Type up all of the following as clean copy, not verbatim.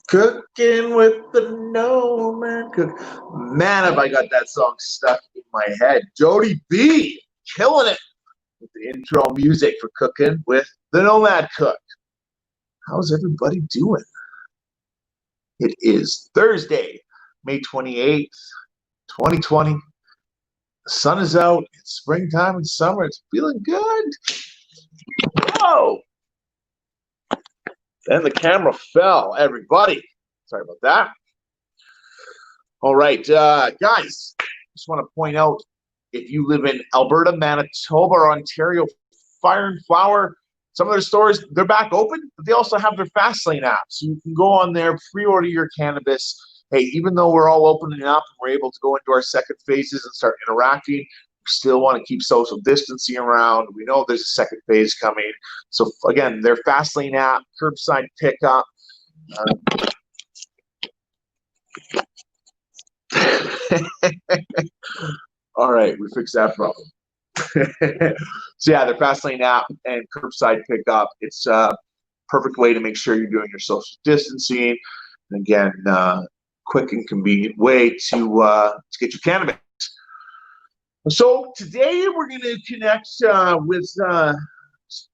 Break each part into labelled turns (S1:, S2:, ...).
S1: Cooking with the Nomad Cook. Man, have I got that song stuck in my head. Jody B, killing it with the intro music for Cooking with the Nomad Cook. How's everybody doing? It is Thursday, May 28th, 2020. The sun is out. It's springtime and summer. It's feeling good. Whoa! And the camera fell, everybody. Sorry about that. All right, guys, just want to point out, if you live in Alberta, Manitoba, or Ontario, Fire and Flower, some of their stores, they're back open, but they also have their Fastlane app. So you can go on there, pre-order your cannabis. Hey, even though we're all opening up and we're able to go into our second phases and start interacting, we still want to keep social distancing around. We know there's a second phase coming. So again, their Fastlane app, curbside pickup. All right, we fixed that problem. So yeah, their Fastlane app and curbside pickup. It's a perfect way to make sure you're doing your social distancing. And again, quick and convenient way to get your cannabis. So today we're going to connect with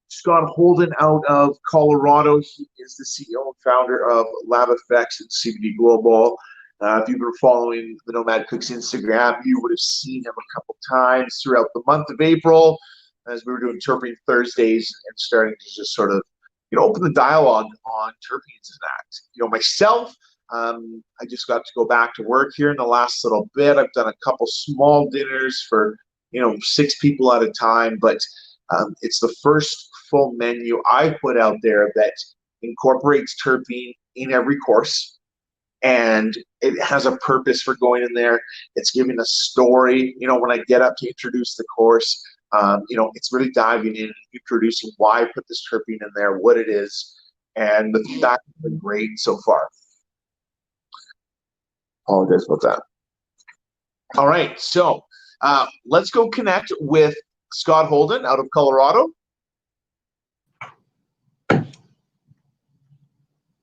S1: Scott Holden out of Colorado. He is the CEO and founder of Lab Effects and CBD Global. If you've been following the Nomad Cook's Instagram, you would have seen him a couple times throughout the month of April as we were doing Terpene Thursdays and starting to just sort of, open the dialogue on terpenes and that. Myself, I just got to go back to work here in the last little bit. I've done a couple small dinners for, 6 people at a time, but it's the first full menu I put out there that incorporates terpene in every course. And it has a purpose for going in there. It's giving a story. When I get up to introduce the course, it's really diving in, introducing why I put this terpene in there, what it is, and the feedback has been great so far. Apologize about that. All right, so let's go connect with Scott Holden out of Colorado.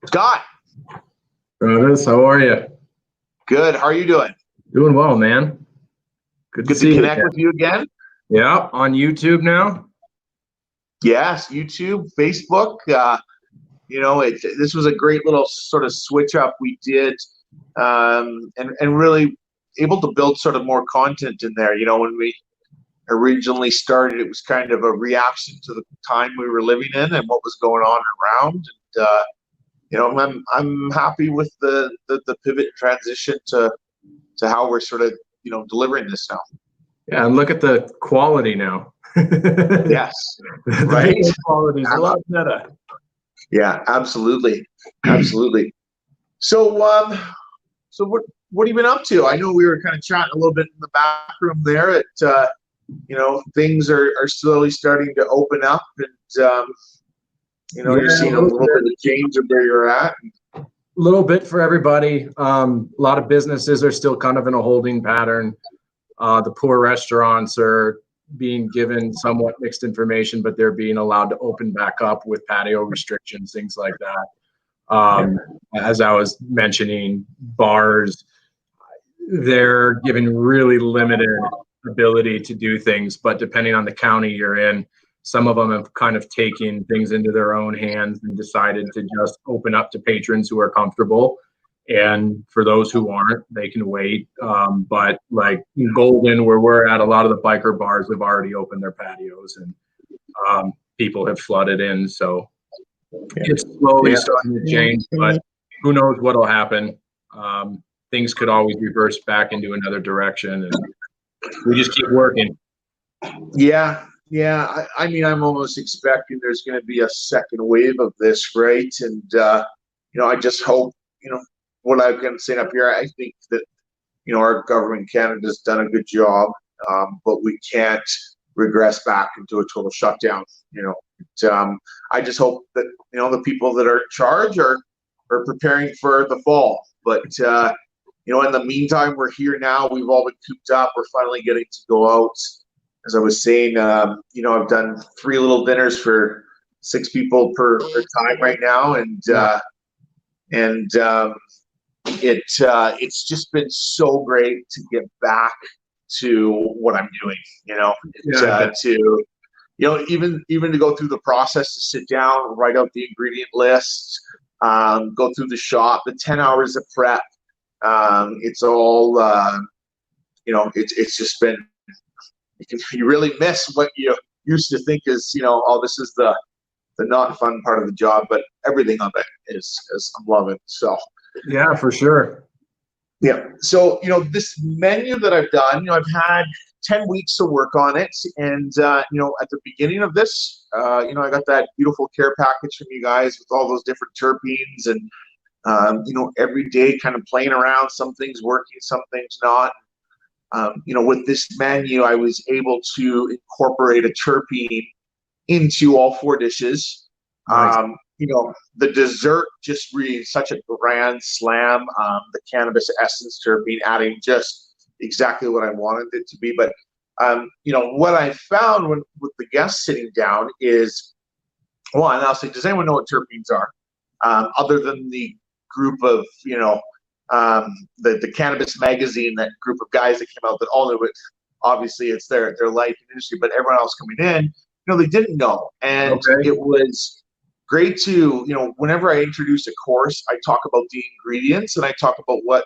S1: Scott.
S2: Travis, how are you?
S1: Good. How are you doing?
S2: Doing well, man. Good to see you.
S1: Connect with you again.
S2: Yeah, on YouTube now.
S1: Yes, YouTube, Facebook. This was a great little sort of switch up we did, and really able to build sort of more content in there. When we originally started, it was kind of a reaction to the time we were living in and what was going on around. And I'm happy with the pivot transition to how we're sort of delivering this now.
S2: Yeah, and look at the quality now.
S1: Yes,
S2: the
S1: right.
S2: Quality is a lot better.
S1: Yeah, absolutely. So, what have you been up to? I know we were kind of chatting a little bit in the back room there. At things are slowly starting to open up, and you're seeing a little bit of change of where you're at.
S2: A little bit for everybody. A lot of businesses are still kind of in a holding pattern. The poor restaurants are being given somewhat mixed information, but they're being allowed to open back up with patio restrictions, things like that. As I was mentioning, bars, they're given really limited ability to do things, but depending on the county you're in, some of them have kind of taken things into their own hands and decided to just open up to patrons who are comfortable. And for those who aren't, they can wait. But like in Golden, where we're at, a lot of the biker bars have already opened their patios and people have flooded in. So it's slowly starting to change, but who knows what'll happen. Things could always reverse back into another direction, and we just keep working.
S1: Yeah. I mean, I'm almost expecting there's going to be a second wave of this, right? And, I just hope, what I've been saying up here, I think that, our government in Canada has done a good job, but we can't regress back into a total shutdown. I just hope that, the people that are in charge are preparing for the fall. But, in the meantime, we're here now. We've all been cooped up. We're finally getting to go out. As I was saying, I've done 3 little dinners for 6 people per time right now, and And it's just been so great to get back to what I'm doing, even to go through the process, to sit down, write out the ingredient list, go through the shop, the 10 hours of prep. It's all, it's just been, you really miss what you used to think is, oh, this is the not fun part of the job, but everything of it is I'm loving. So
S2: yeah, for sure.
S1: Yeah. So, this menu that I've done, I've had 10 weeks to work on it. And, at the beginning of this, I got that beautiful care package from you guys with all those different terpenes and, every day kind of playing around, some things working, some things not. With this menu, I was able to incorporate a terpene into all 4 dishes.
S2: Nice.
S1: The dessert just really such a grand slam. The Cannabis Essence terpene adding just exactly what I wanted it to be. But, what I found with the guests sitting down is, well, and I'll say, does anyone know what terpenes are? Other than the group of, the Cannabis magazine, that group of guys that came out that all knew it. Obviously, it's their life and industry, but everyone else coming in, they didn't know. And
S2: Okay.
S1: it was great to, whenever I introduce a course, I talk about the ingredients and I talk about what,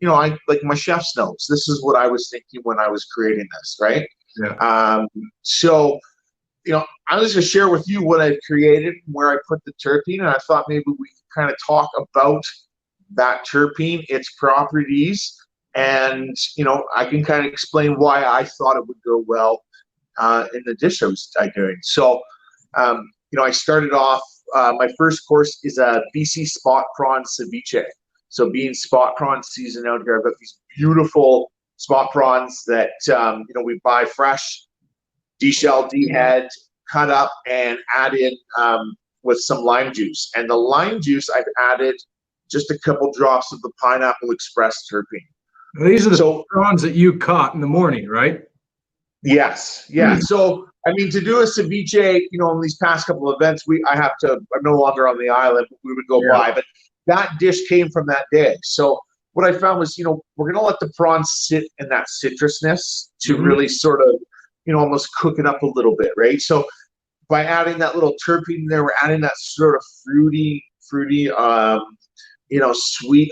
S1: I like my chef's notes. This is what I was thinking when I was creating this, right?
S2: Yeah.
S1: So, I'm just going to share with you what I've created, where I put the terpene, and I thought maybe we could kind of talk about that terpene, its properties, and, I can kind of explain why I thought it would go well in the dish I was doing. So, I started off, my first course is a BC spot prawn ceviche. So being spot prawn season out here, I've got these beautiful spot prawns that, we buy fresh, deshell, dehead, cut up, and add in with some lime juice. And the lime juice, I've added just a couple drops of the Pineapple Express terpene.
S2: These are the prawns that you caught in the morning, right?
S1: Yes. Yeah. So, to do a ceviche, in these past couple of events, I'm no longer on the island, but we would go by, but that dish came from that day. So what I found was, we're going to let the prawns sit in that citrusness to really sort of, almost cook it up a little bit. Right. So by adding that little terpene there, we're adding that sort of fruity, sweet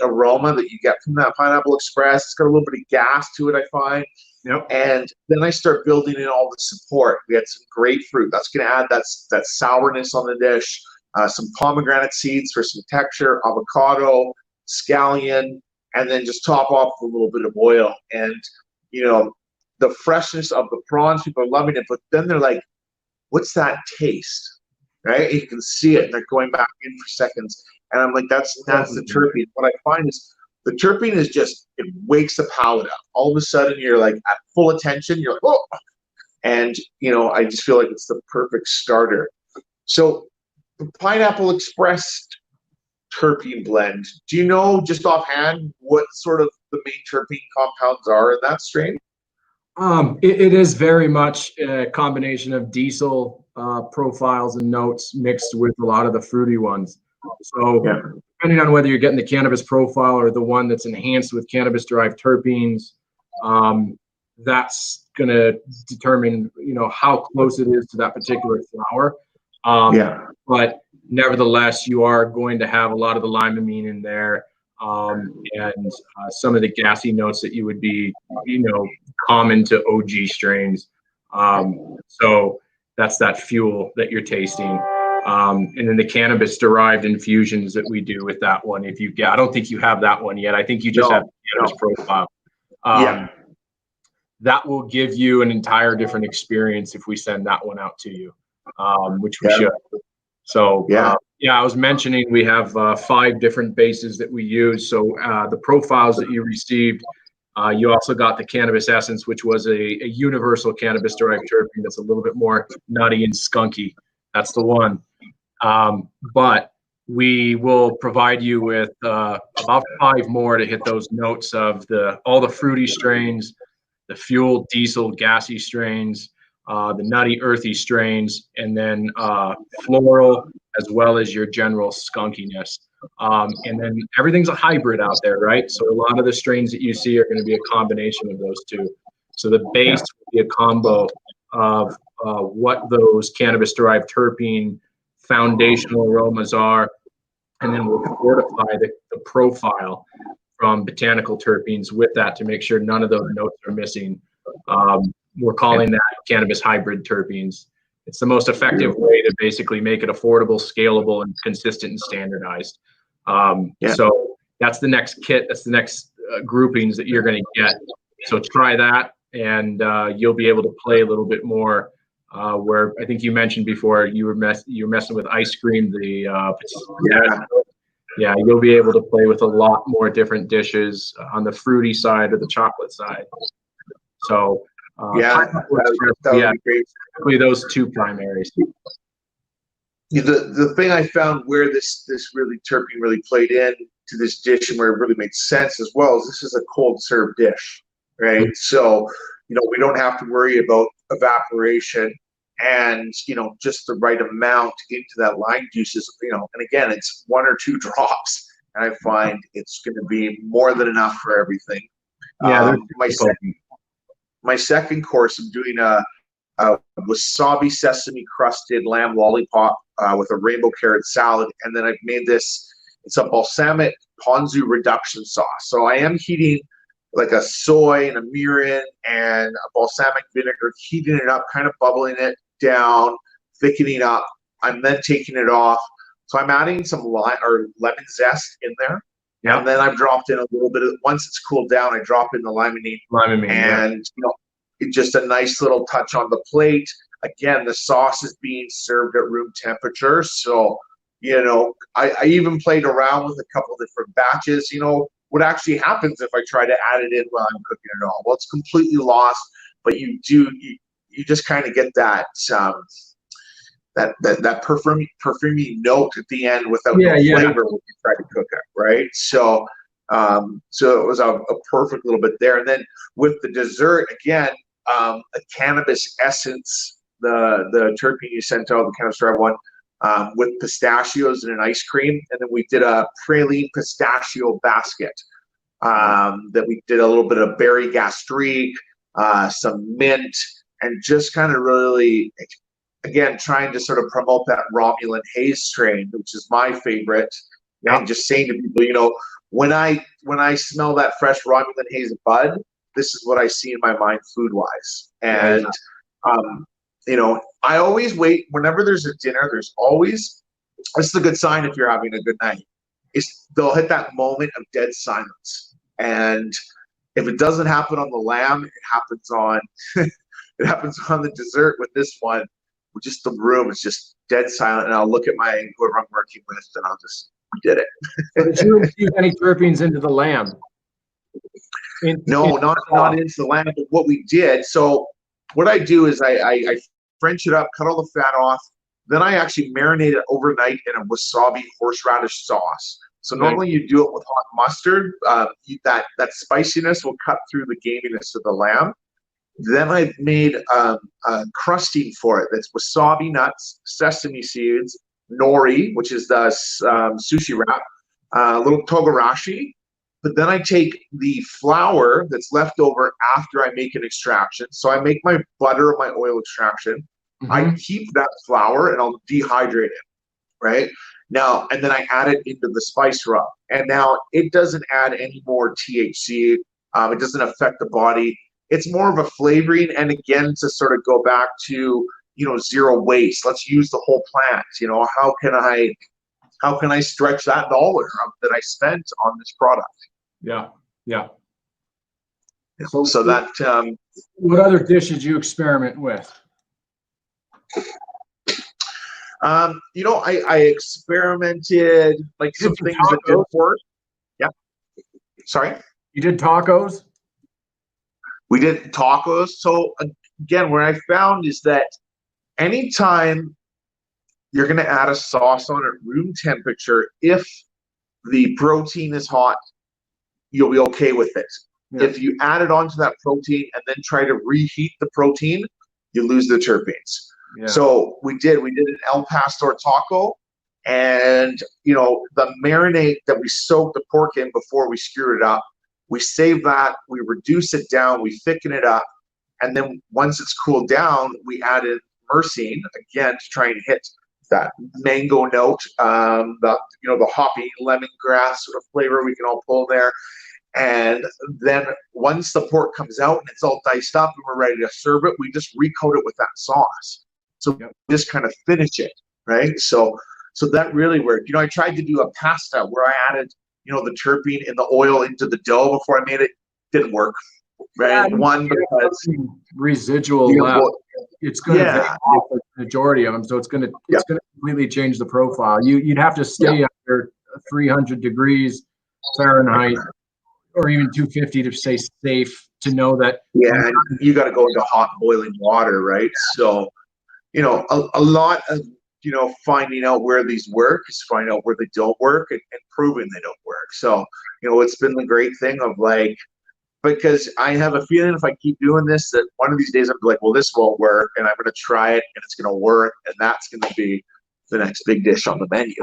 S1: aroma that you get from that Pineapple Express. It's got a little bit of gas to it, I find.
S2: Yep.
S1: And then I start building in all the support. We had some grapefruit. That's going to add that sourness on the dish. Some pomegranate seeds for some texture, avocado, scallion, and then just top off with a little bit of oil. And, the freshness of the prawns, people are loving it. But then they're like, what's that taste? Right? You can see it. They're going back in for seconds. And I'm like, that's the terpene. What I find is the terpene is just, it wakes the palate up. All of a sudden, you're like at full attention. You're like, oh. And, I just feel like it's the perfect starter. So the Pineapple Express terpene blend, do you know just offhand what sort of the main terpene compounds are in that strain?
S2: It is very much a combination of diesel profiles and notes mixed with a lot of the fruity ones. So depending on whether you're getting the cannabis profile or the one that's enhanced with cannabis-derived terpenes, that's going to determine, how close it is to that particular flower. But nevertheless, you are going to have a lot of the limonene in there, and some of the gassy notes that you would be, common to OG strains. So that's that fuel that you're tasting. And then the cannabis-derived infusions that we do with that one. I don't think you have that one yet. I think you just have the cannabis profile. That will give you an entire different experience if we send that one out to you, which we should. So, I was mentioning we have 5 different bases that we use. So the profiles that you received, you also got the Cannabis Essence, which was a universal cannabis-derived terpene that's a little bit more nutty and skunky. That's the one. But we will provide you with about 5 more to hit those notes of all the fruity strains, the fuel, diesel, gassy strains, the nutty, earthy strains, and then floral, as well as your general skunkiness. And then everything's a hybrid out there, right? So a lot of the strains that you see are going to be a combination of those two. So the base will be a combo of what those cannabis-derived terpene foundational aromas are, and then we'll fortify the profile from botanical terpenes with that to make sure none of those notes are missing. We're calling that cannabis hybrid terpenes. It's the most effective way to basically make it affordable, scalable, and consistent and standardized. So that's the next kit. That's the next groupings that you're going to get. So try that, and you'll be able to play a little bit more. Where I think you mentioned before, you were messing with ice cream. You'll be able to play with a lot more different dishes on the fruity side or the chocolate side. So that would be great. Those two primaries.
S1: The thing I found where this really terpene really played in to this dish and where it really made sense as well is this is a cold serve dish, right? Mm-hmm. So we don't have to worry about evaporation and just the right amount into that lime juices, and again it's 1 or 2 drops, and I find it's going to be more than enough for everything. My second course, I'm doing a wasabi sesame crusted lamb lollipop with a rainbow carrot salad, and then I've made this. It's a balsamic ponzu reduction sauce. So I am heating like a soy and a mirin and a balsamic vinegar, heating it up, kind of bubbling it down, thickening up. I'm then taking it off. So I'm adding some lime or lemon zest in there. Yeah. And then I've dropped in a little bit of, once it's cooled down, I drop in the limonene. And it's just a nice little touch on the plate. Again, the sauce is being served at room temperature. So, I even played around with a couple different batches. What actually happens if I try to add it in while I'm cooking it all? Well, it's completely lost, but you just kind of get that that perfumey note at the end without no flavor when you try to cook it, right? So it was a perfect little bit there. And then with the dessert, again, a Cannabis Essence, the terpene you sent out, the Cannabis Drive one, with pistachios and an ice cream. And then we did a praline pistachio basket that we did a little bit of berry gastrique, some mint, and just kind of really, again, trying to sort of promote that Romulan haze strain, which is my favorite. And just saying to people, when I smell that fresh Romulan haze bud, this is what I see in my mind food-wise. And, I always wait. Whenever there's a dinner, there's always, this is a good sign if you're having a good night, they'll hit that moment of dead silence. And if it doesn't happen on the lamb, it happens on the dessert with this one. Just the room is just dead silent, and I'll look at whoever I'm working with, and I'll just, we did it.
S2: Did you infuse any terpenes into the lamb?
S1: No, not into the lamb. But what we did, so what I do is I French it up, cut all the fat off. Then I actually marinate it overnight in a wasabi horseradish sauce. So normally you do it with hot mustard. That spiciness will cut through the gaminess of the lamb. Then I've made a crusting for it. That's wasabi nuts, sesame seeds, nori, which is the sushi wrap, a little togarashi. But then I take the flour that's left over after I make an extraction. So I make my butter or my oil extraction. Mm-hmm. I keep that flour and I'll dehydrate it, right? Now, and then I add it into the spice rub. And now it doesn't add any more THC. It doesn't affect the body. It's more of a flavoring. And again, to sort of go back to, zero waste. Let's use the whole plant. How can I stretch that dollar that I spent on this product?
S2: Yeah.
S1: So that.
S2: What other dish did you experiment with?
S1: I experimented like some things that did work. Yeah. Sorry.
S2: You did tacos?
S1: We did tacos. So again, what I found is that anytime you're going to add a sauce on at room temperature, if the protein is hot, you'll be okay with it. Yeah. If you add it onto that protein and then try to reheat the protein, you lose the terpenes. Yeah. So we did an El Pastor taco. And, you know, the marinade that we soaked the pork in before we skewered it up, we save that, we reduce it down, we thicken it up. And then once it's cooled down, we added myrcene again to try and hit that mango note, the hoppy lemongrass sort of flavor we can all pull there. And then once the pork comes out and it's all diced up and we're ready to serve it, we just recoat it with that sauce. So just kind of finish it, right? So that really worked. You know, I tried to do a pasta where I added, you know, the terpene and the oil into the dough before I made it. Didn't work, right? Because
S2: residual left. It's going to the majority of them, so it's going to completely change the profile. You'd have to stay under 300 degrees Fahrenheit or even 250 to stay safe to know that.
S1: Yeah, you got to go into hot boiling water, right? So, you know, a lot of, you know, finding out where these work is finding out where they don't work and proving they don't work. So, you know, it's been the great thing of like, because I have a feeling if I keep doing this, that one of these days I'm like, well, this won't work, and I'm going to try it, and it's going to work, and that's going to be the next big dish on the menu.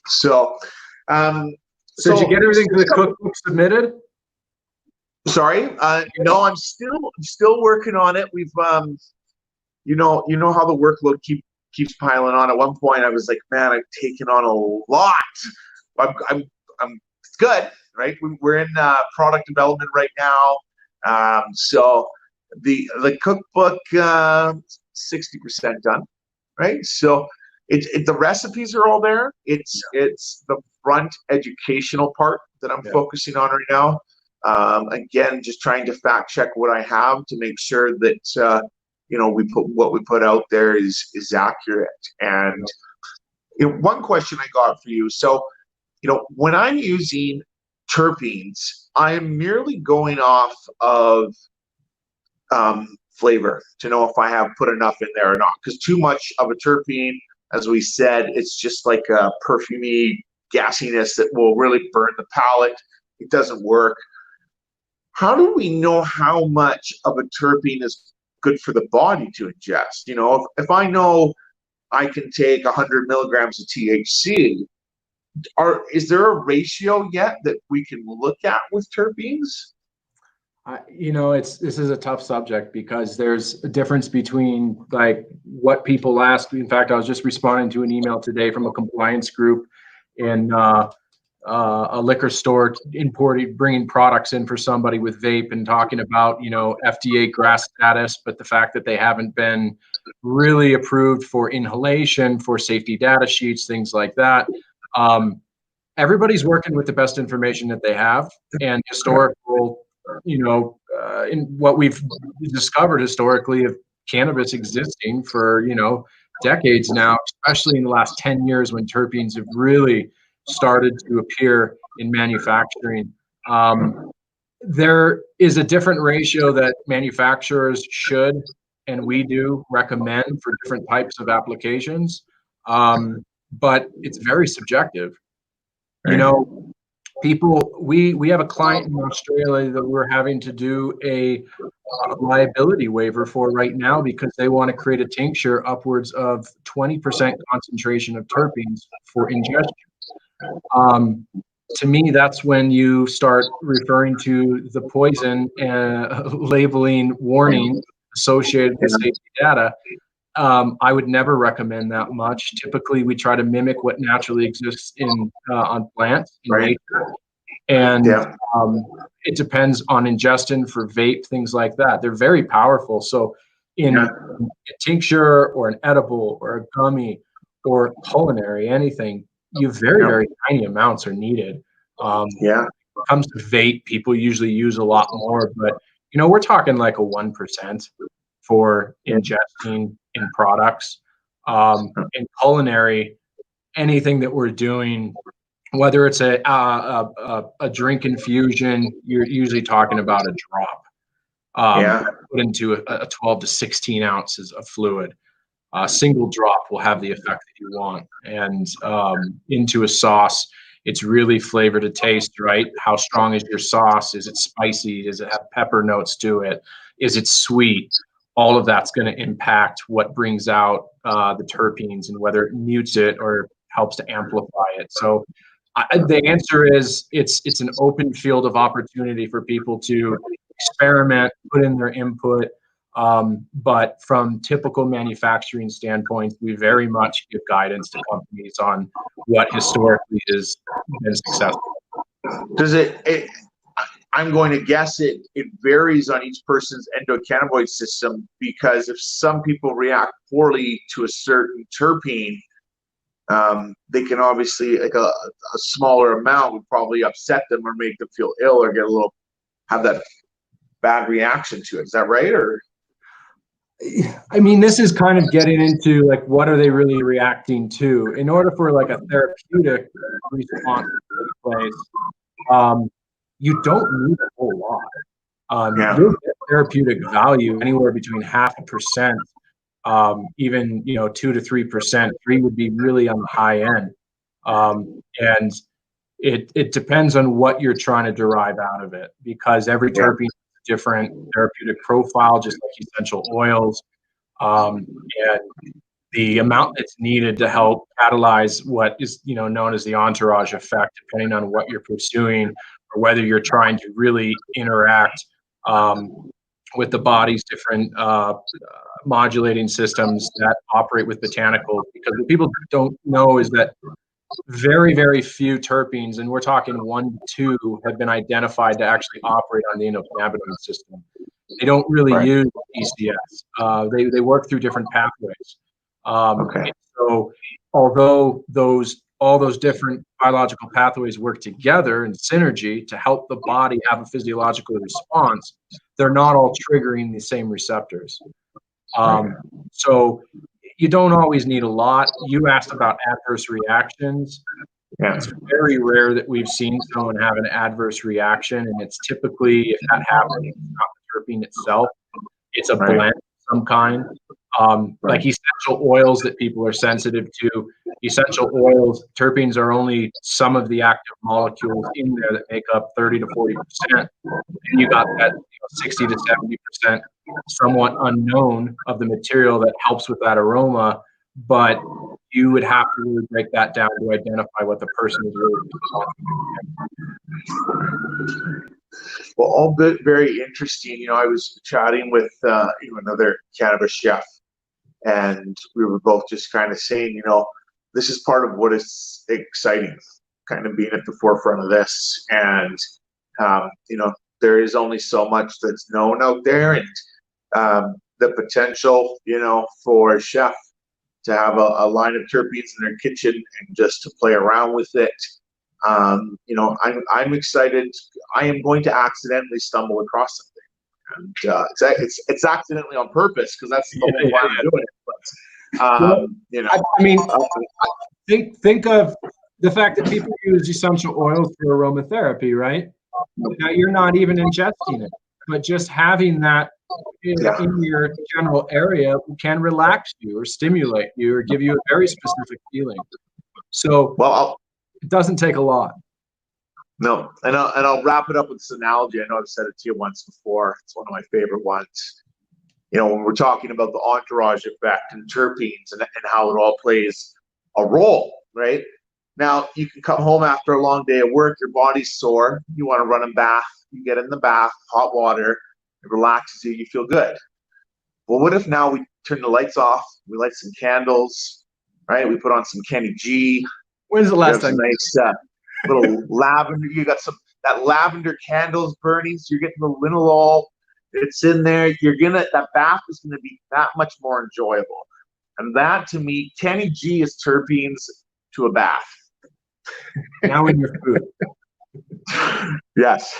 S1: So
S2: did you get everything to the cookbook submitted?
S1: Sorry, no, I'm still working on it. We've you know how the workload keeps piling on. At one point, I was like, man, I've taken on a lot. I'm it's good. Right, we're in product development right now, so the cookbook 60% done, right? So the recipes are all there. It's the front educational part that I'm focusing on right now. Again, just trying to fact check what I have to make sure that you know, what we put out there is accurate. And you know, one question I got for you, so you know, when I'm using terpenes, I am merely going off of flavor to know if I have put enough in there or not. Because too much of a terpene, as we said, it's just like a perfumey gassiness that will really burn the palate. It doesn't work. How do we know how much of a terpene is good for the body to ingest? You know, if I know I can take 100 milligrams of THC, is there a ratio yet that we can look at with terpenes?
S2: You know, this is a tough subject because there's a difference between like what people ask. In fact, I was just responding to an email today from a compliance group in a liquor store bringing products in for somebody with vape and talking about, you know, FDA GRAS status, but the fact that they haven't been really approved for inhalation, for safety data sheets, things like that. Everybody's working with the best information that they have, and historical, you know, in what we've discovered historically of cannabis existing for, you know, decades now, especially in the last 10 years when terpenes have really started to appear in manufacturing. There is a different ratio that manufacturers should, and we do recommend for different types of applications. But it's very subjective. You know, we have a client in Australia that we're having to do a liability waiver for right now because they want to create a tincture upwards of 20% concentration of terpenes for ingestion. To me, that's when you start referring to the poison and labeling warning associated with safety data. I would never recommend that much. Typically, we try to mimic what naturally exists on plants in nature. And it depends on ingestion for vape, things like that. They're very powerful. So in a tincture or an edible or a gummy or culinary, anything, very, very tiny amounts are needed. When it comes to vape, people usually use a lot more, but you know, we're talking like a 1% for ingesting in products. In culinary, anything that we're doing, whether it's a drink infusion, you're usually talking about a drop. Put into a 12 to 16 ounces of fluid. A single drop will have the effect that you want. And into a sauce, it's really flavor to taste, right? How strong is your sauce? Is it spicy? Does it have pepper notes to it? Is it sweet? all of that's going to impact what brings out the terpenes and whether it mutes it or helps to amplify it. So the answer is it's an open field of opportunity for people to experiment, put in their input. But from typical manufacturing standpoints, we very much give guidance to companies on what historically has been successful.
S1: Does I'm going to guess it varies on each person's endocannabinoid system, because if some people react poorly to a certain terpene, they can obviously, like a smaller amount would probably upset them or make them feel ill or have that bad reaction to it. Is that right? Or
S2: I mean, this is kind of getting into like, what are they really reacting to? In order for like a therapeutic response to take place, you don't need a whole lot. You'll get therapeutic value anywhere between 0.5%, even 2 to 3%. 3 would be really on the high end, and it depends on what you're trying to derive out of it, because every terpene has a different therapeutic profile, just like essential oils, and the amount that's needed to help catalyze what is known as the entourage effect, depending on what you're pursuing or whether you're trying to really interact with the body's different modulating systems that operate with botanicals. Because what people don't know is that very, very few terpenes, and we're talking 1 to 2, have been identified to actually operate on the endocannabinoid system. They don't really use ECS. They work through different pathways. So although all those different biological pathways work together in synergy to help the body have a physiological response, they're not all triggering the same receptors. So you don't always need a lot. You asked about adverse reactions. It's very rare that we've seen someone have an adverse reaction, and it's typically, if that happens, it's not the terpene itself. It's a blend of some kind. Like essential oils that people are sensitive to. Essential oils, terpenes are only some of the active molecules in there that make up 30 to 40%. And you got that 60 to 70% somewhat unknown of the material that helps with that aroma, but you would have to really break that down to identify what the person is really responsible.
S1: Well, all good, very interesting. I was chatting with another cannabis chef, and we were both just kind of saying, this is part of what is exciting, kind of being at the forefront of this. And there is only so much that's known out there, and the potential, for a chef to have a line of terpenes in their kitchen and just to play around with it. I'm excited. I am going to accidentally stumble across something, and it's accidentally on purpose, because that's the whole why I'm doing it. But
S2: I mean, think of the fact that people use essential oils for aromatherapy, right? Now you're not even ingesting it, but just having that in your general area can relax you or stimulate you or give you a very specific feeling. So it doesn't take a lot.
S1: No, and I'll wrap it up with this analogy. I know I've said it to you once before. It's one of my favorite ones. When we're talking about the entourage effect and terpenes and how it all plays a role, right? Now, you can come home after a long day of work, your body's sore, you want to run a bath, you get in the bath, hot water, it relaxes you, you feel good. Well, what if now we turn the lights off, we light some candles, right? We put on some Kenny G.
S2: When's the last time?
S1: Nice little lavender. You got that lavender candles burning, so you're getting the linalool. It's in there. That bath is gonna be that much more enjoyable. And that, to me, Kenny G is terpenes to a bath.
S2: Now in your food.
S1: Yes.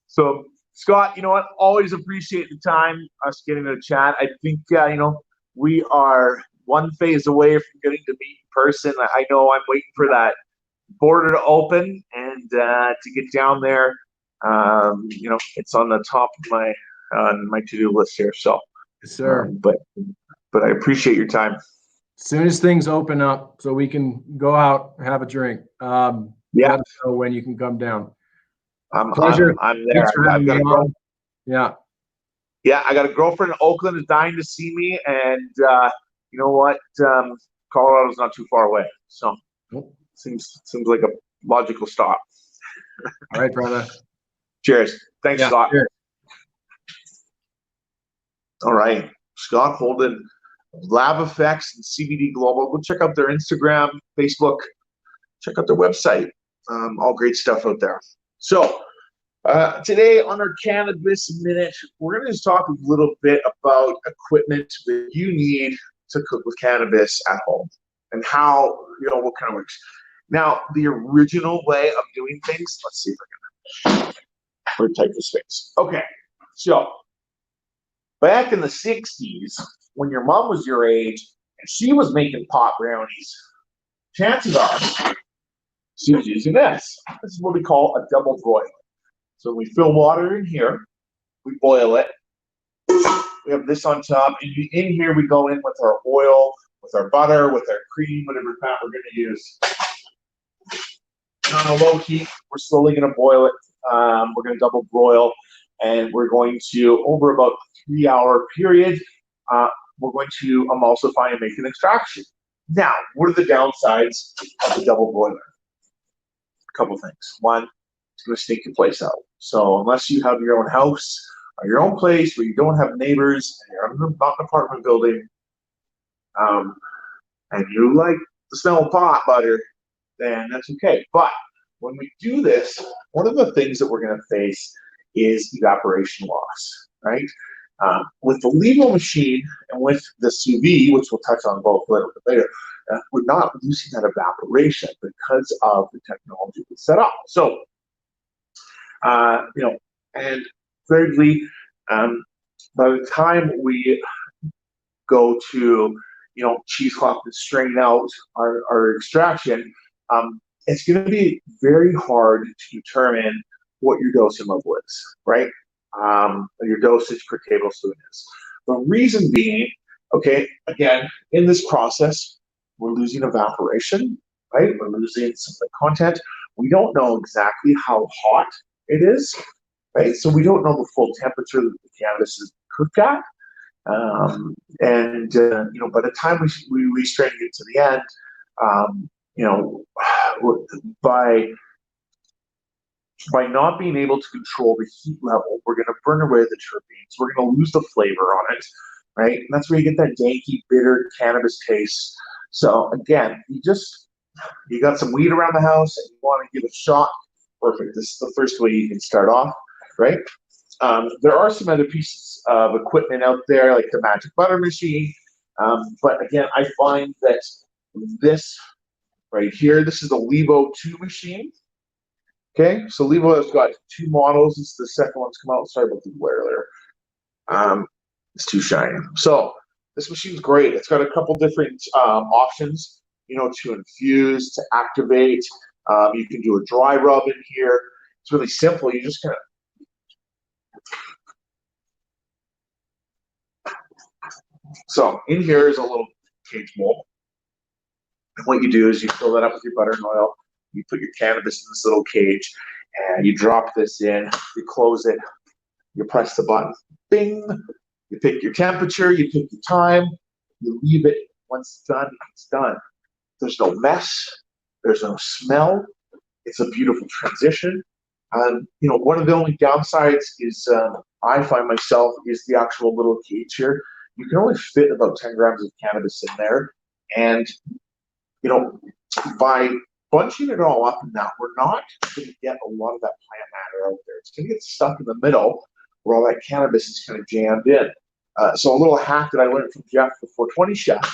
S1: So Scott, you know what? Always appreciate the time, us getting to chat. I think we are one phase away from getting to meet in person. I know I'm waiting for that border to open and to get down there. It's on the top of my to-do list here. So,
S2: yes, sir.
S1: But I appreciate your time.
S2: As soon as things open up, so we can go out and have a drink. Let us know when you can come down.
S1: I'm
S2: Pleasure.
S1: I'm there.
S2: Thanks for having me on. Yeah.
S1: Yeah, I got a girlfriend in Oakland who's dying to see me, and you know what? Colorado's not too far away, so seems like a logical stop.
S2: All right, brother.
S1: Cheers. Thanks, Scott.
S2: Cheers.
S1: All right, Scott Holden, Lab Effects and CBD Global. Go check out their Instagram, Facebook. Check out their website. All great stuff out there. So today on our Cannabis Minute, we're going to just talk a little bit about equipment that you need to cook with cannabis at home and how, what kind of works. Now, the original way of doing things, let's see if I can type this fix. Okay, so back in the 60s, when your mom was your age and she was making pot brownies, chances are she was using this. This is what we call a double boiler. So we fill water in here, we boil it, we have this on top, and in here we go in with our oil, with our butter, with our cream, whatever fat we're going to use. And on a low heat, we're slowly going to boil it. We're going to double broil, and we're going to, over about a 3-hour period, we're going to emulsify and make an extraction. Now, what are the downsides of the double boiler? A couple things. One, it's going to stink your place out. So unless you have your own house or your own place where you don't have neighbors and you're not in an apartment building, and you like the smell of pot butter, then that's okay. But when we do this, one of the things that we're going to face is evaporation loss, right? With the Levo machine and with the Ceviche, which we'll touch on both a little bit later, we're not losing that evaporation because of the technology that's set up. So, and thirdly, by the time we go to, cheesecloth and strain out our extraction, it's going to be very hard to determine what your dosing level is, right? Your dosage per tablespoon is. The reason being, okay, again, in this process, we're losing evaporation, right? We're losing some of the content. We don't know exactly how hot it is, right? So we don't know the full temperature that the cannabis is cooked at. By the time we restrain it to the end, by not being able to control the heat level, we're going to burn away the terpenes. We're going to lose the flavor on it, right? And that's where you get that danky, bitter cannabis taste. So again, you got some weed around the house and you want to give it a shot. Perfect. This is the first way you can start off, right? There are some other pieces of equipment out there, like the Magic Butter machine. But again, I find that this right here, this is the Levo 2 machine. Okay, so Levo has got 2 models. This is the second one's come out. Sorry about the glare there. It's too shiny. So this machine's great. It's got a couple different options, to infuse, to activate. You can do a dry rub in here. It's really simple. You just kind of. So in here is a little cage mold. And what you do is you fill that up with your butter and oil. You put your cannabis in this little cage, and you drop this in. You close it. You press the button. Bing. You pick your temperature. You pick your time. You leave it. Once it's done, it's done. There's no mess. There's no smell. It's a beautiful transition. One of the only downsides is I find myself is the actual little cage here. You can only fit about 10 grams of cannabis in there, and by bunching it all up in that, we're not going to get a lot of that plant matter out there. It's going to get stuck in the middle where all that cannabis is kind of jammed in. So a little hack that I learned from Jeff, the 420 chef,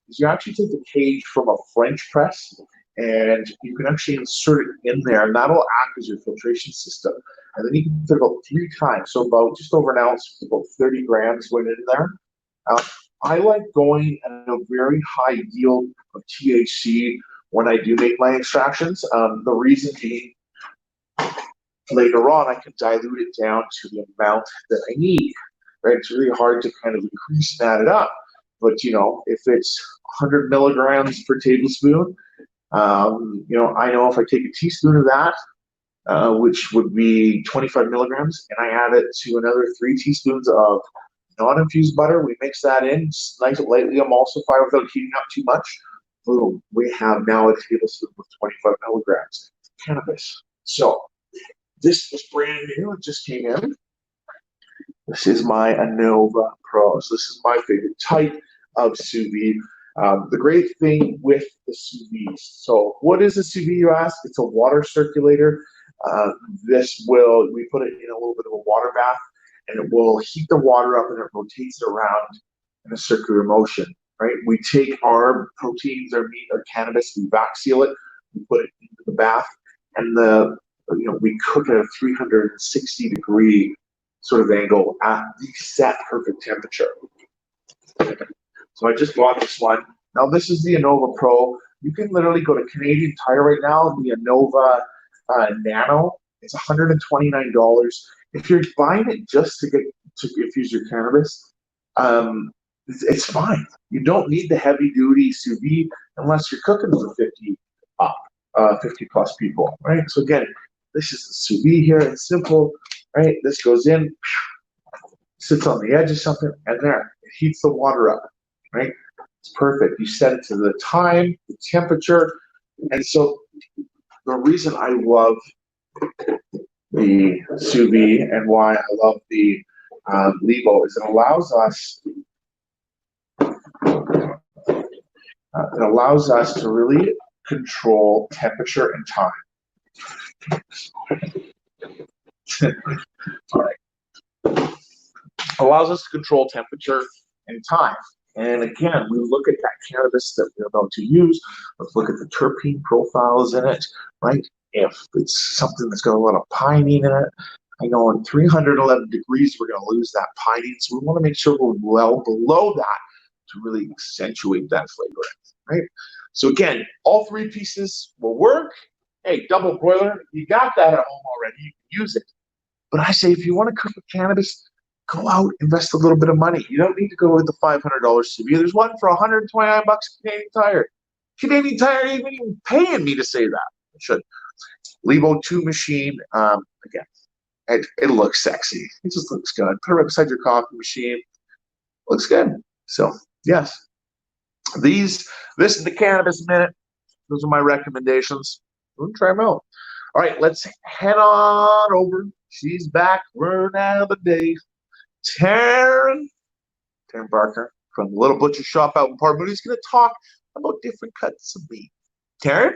S1: is you actually take the cage from a French press and you can actually insert it in there, and that'll act as your filtration system. And then you can put about 3 times, so about just over an ounce, about 30 grams went in there. I like going at a very high yield of THC when I do make my extractions. The reason being, later on, I can dilute it down to the amount that I need, right? It's really hard to kind of increase and add it up. But, if it's 100 milligrams per tablespoon, I know if I take a teaspoon of that, which would be 25 milligrams, and I add it to another 3 teaspoons of non-infused butter. We mix that in, nice lightly emulsify without heating up too much. Boom, we have now a tablespoon with 25 milligrams of cannabis. So this is brand new, it just came in. This is my Anova Pro. So this is my favorite type of sous vide. The great thing with the sous vide. So what is a sous vide, you ask? It's a water circulator. We put it in a little bit of a water bath, and it will heat the water up and it rotates it around in a circular motion, right? We take our proteins, our meat, our cannabis, we vac seal it, we put it into the bath, and we cook it at a 360-degree sort of angle at the set perfect temperature. So I just bought this one. Now this is the Anova Pro. You can literally go to Canadian Tire right now, the Anova Nano. It's $129. If you're buying it just to infuse your cannabis, it's fine. You don't need the heavy duty sous vide unless you're cooking for 50 plus people, right? So again, this is the sous vide here. It's simple, right? This goes in, sits on the edge of something, and there, it heats the water up, right? It's perfect. You set it to the time, the temperature, and so the reason I love the sous vide and why I love the Levo is it allows us to really control temperature and time. All right. Allows us to control temperature and time. And again, we look at that cannabis that we're about to use. Let's look at the terpene profiles in it, right? If it's something that's got a lot of pinene in it, I know at 311 degrees, we're going to lose that pinene. So we want to make sure we're well below that to really accentuate that flavor, right? So again, all 3 pieces will work. Hey, double broiler, you got that at home already. You can use it. But I say if you want to cook with cannabis, go out, invest a little bit of money. You don't need to go with the $500 CV. There's one for $129 Canadian Tire. Canadian Tire ain't even paying me to say that. I should. Levo 2 machine. Again, it looks sexy. It just looks good. Put it right beside your coffee machine. Looks good. So yes, this is the Cannabis Minute. Those are my recommendations. We'll try them out. All right, let's head on over. She's back. We're now the day. Taryn Barker from the Little Butcher Shop out in Port Moody is going to talk about different cuts of meat. Taryn?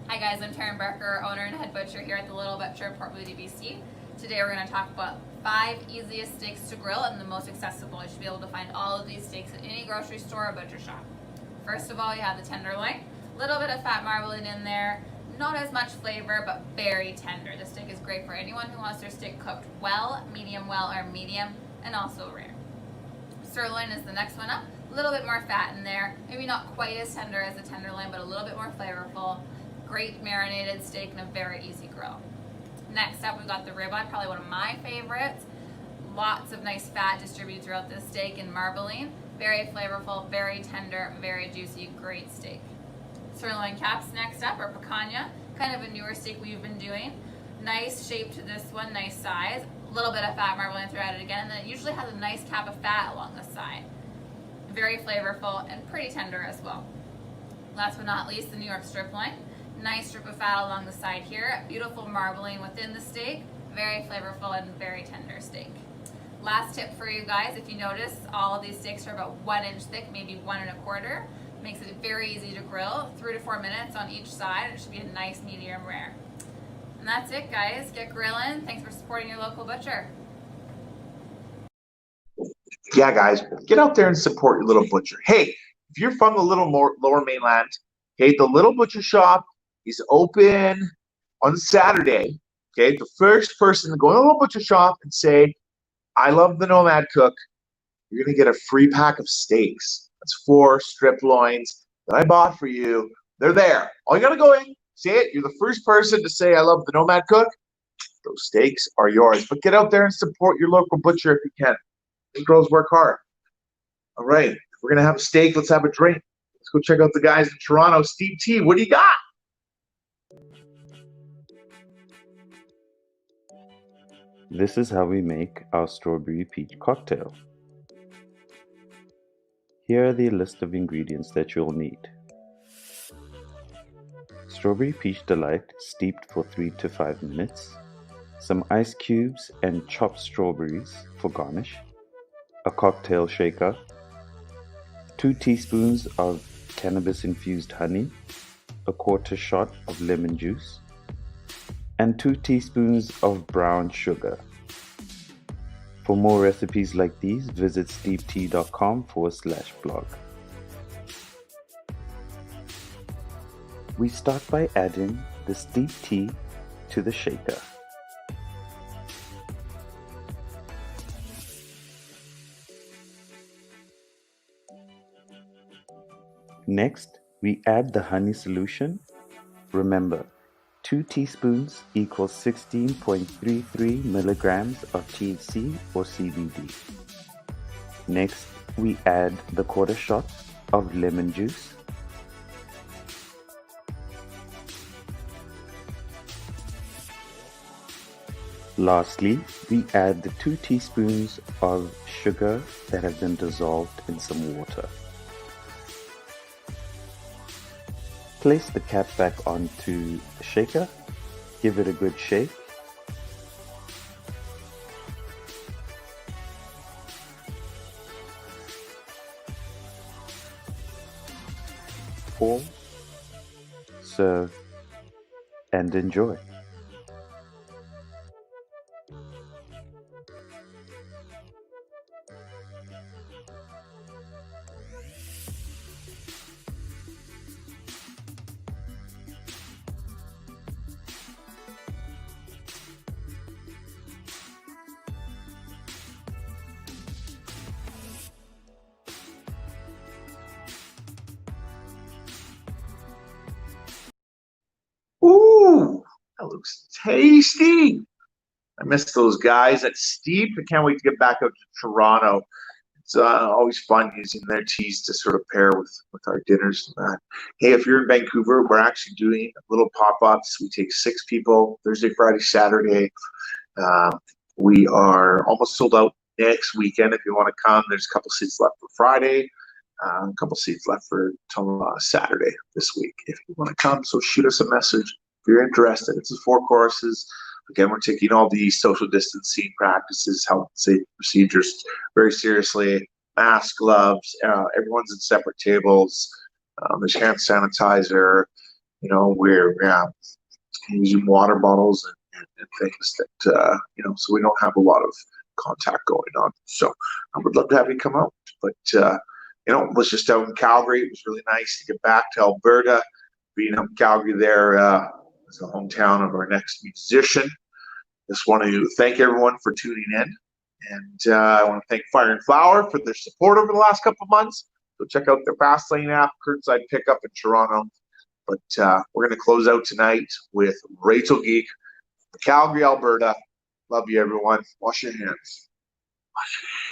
S3: Hi guys, I'm Taryn Barker, owner and head butcher here at the Little Butcher in Port Moody, BC. Today we're going to talk about 5 easiest steaks to grill and the most accessible. You should be able to find all of these steaks at any grocery store or butcher shop. First of all, you have the tenderloin. A little bit of fat marbling in there. Not as much flavor, but very tender. This steak is great for anyone who wants their steak cooked well, or medium, and also rare. Sirloin is the next one up. A little bit more fat in there. Maybe not quite as tender as the tenderloin, but a little bit more flavorful. Great marinated steak and a very easy grill. Next up, we've got the ribeye, probably one of my favorites. Lots of nice fat distributed throughout this steak and marbling. Very flavorful, very tender, very juicy, great steak. Sirloin caps next up, or picanha, kind of a newer steak we've been doing. Nice shape to this one, nice size. A little bit of fat marbling throughout it again, and then it usually has a nice cap of fat along the side. Very flavorful and pretty tender as well. Last but not least, the New York strip loin. Nice strip of fat along the side here. Beautiful marbling within the steak. Very flavorful and very tender steak. Last tip for you guys, if you notice, all of these steaks are about 1 inch thick, maybe 1 1/4. Makes it very easy to grill, 3 to 4 minutes on each side. It should be a nice medium rare. And that's it, guys. Get grilling. Thanks for supporting your local butcher.
S1: Yeah, guys, get out there and support your Little Butcher. Hey, if you're from the Lower Mainland, okay, the Little Butcher Shop is open on Saturday. Okay, the first person to go to the Little Butcher Shop and say, I love the Nomad Cook, you're going to get a free pack of steaks. That's 4 strip loins that I bought for you. They're there. All you got to go in, say it. You're the first person to say, I love the Nomad Cook. Those steaks are yours. But get out there and support your local butcher if you can. These girls work hard. All right. If we're going to have a steak, let's have a drink. Let's go check out the guys in Toronto. Steve T, what do you got?
S4: This is how we make our strawberry peach cocktail. Here are the list of ingredients that you'll need. Strawberry peach delight steeped for 3 to 5 minutes, some ice cubes and chopped strawberries for garnish, a cocktail shaker, 2 teaspoons of cannabis-infused honey, a quarter shot of lemon juice, and 2 teaspoons of brown sugar. For more recipes like these, visit steeptea.com/blog. We start by adding the steeped tea to the shaker. Next, we add the honey solution. Remember, 2 teaspoons equals 16.33 milligrams of THC or CBD. Next, we add the quarter shot of lemon juice. Lastly, we add the 2 teaspoons of sugar that have been dissolved in some water. Place the cap back onto the shaker, give it a good shake. Pour, serve, and enjoy.
S1: Ooh, that looks tasty. I miss those guys at Steep. I can't wait to get back out to Toronto. It's always fun using their teas to sort of pair with our dinners and that. Hey, if you're in Vancouver, we're actually doing little pop-ups. We take 6 people Thursday, Friday, Saturday. We are almost sold out next weekend. If you want to come, there's a couple seats left for Friday. A couple seats left for till Saturday this week if you want to come. So shoot us a message if you're interested. It's 4 courses. Again, we're taking all the social distancing practices, health and safety procedures very seriously. Mask, gloves, everyone's in separate tables. There's hand sanitizer. You know, we're using water bottles and things that, so we don't have a lot of contact going on. So I would love to have you come out. But, was just out in Calgary. It was really nice to get back to Alberta. Being up in Calgary there is the hometown of our next musician. Just want to thank everyone for tuning in. And I want to thank Fire and Flower for their support over the last couple of months. So check out their Fastlane app, curbside pickup in Toronto. But we're going to close out tonight with Rachel Geek, Calgary, Alberta. Love you, everyone. Wash your hands. Wash your hands.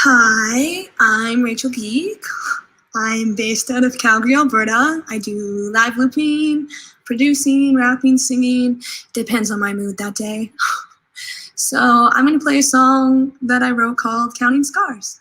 S5: Hi, I'm Rachel Geek. I'm based out of Calgary, Alberta. I do live looping, producing, rapping, singing. Depends on my mood that day. So I'm going to play a song that I wrote called Counting Scars.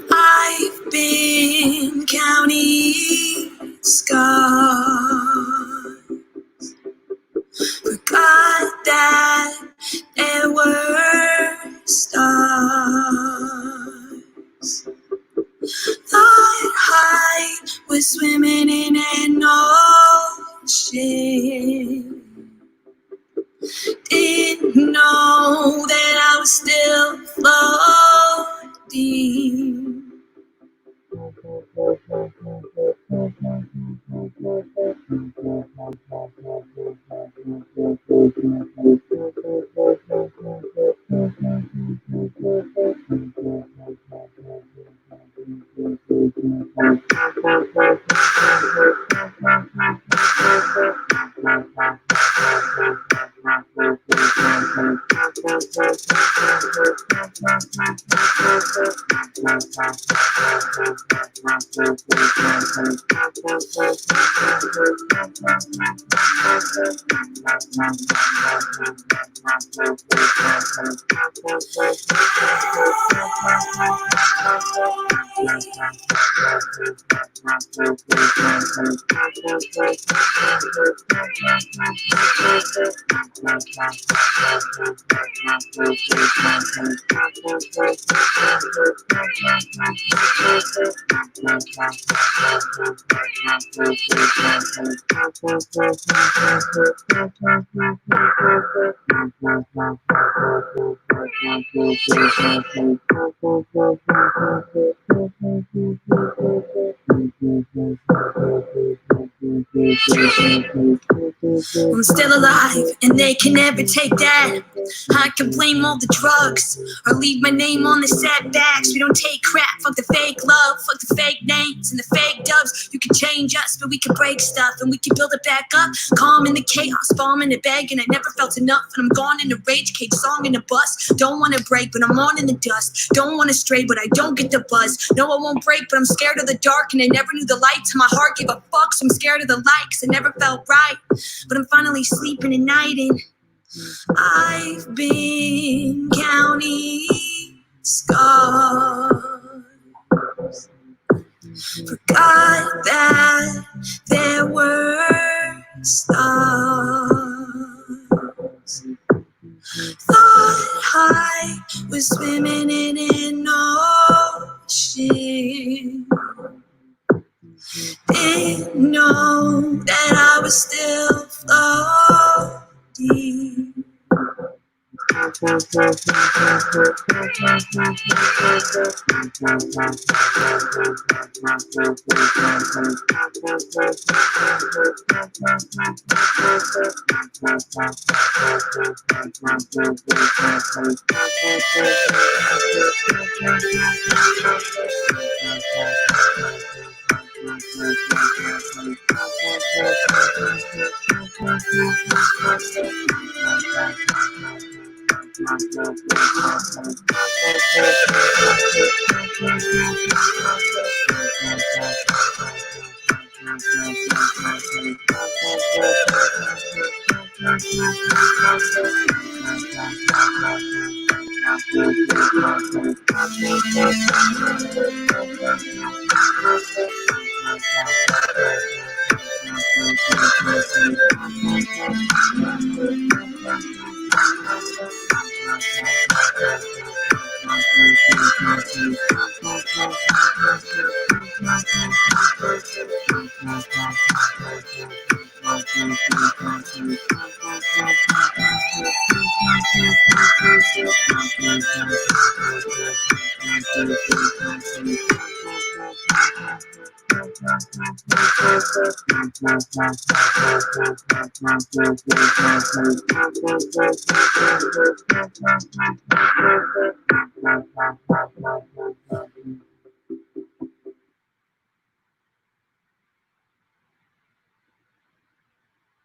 S5: I've been counting scars. I'm still alive, and they can never take that. I can blame all the drugs, or leave my name on the setbacks. We don't take crap, fuck the fake love, fuck the fake names and the fake dubs. You can change us, but we can break stuff, and we can build it back up. Calm in the chaos, bomb in the bag, and I never felt enough. And I'm gone in a rage cage, song in a bus. Don't wanna break, but I'm on in the dust. Don't wanna stray, but I don't get the buzz. No, I won't break, but I'm scared of the dark, and I never knew the light till my heart gave a fuck. So I'm scared of the light, 'cause it never felt right. But I'm finally sleeping at night, and I've been counting scars. Forgot that there were stars. Thought I was swimming in an ocean. Didn't know that I was still floating.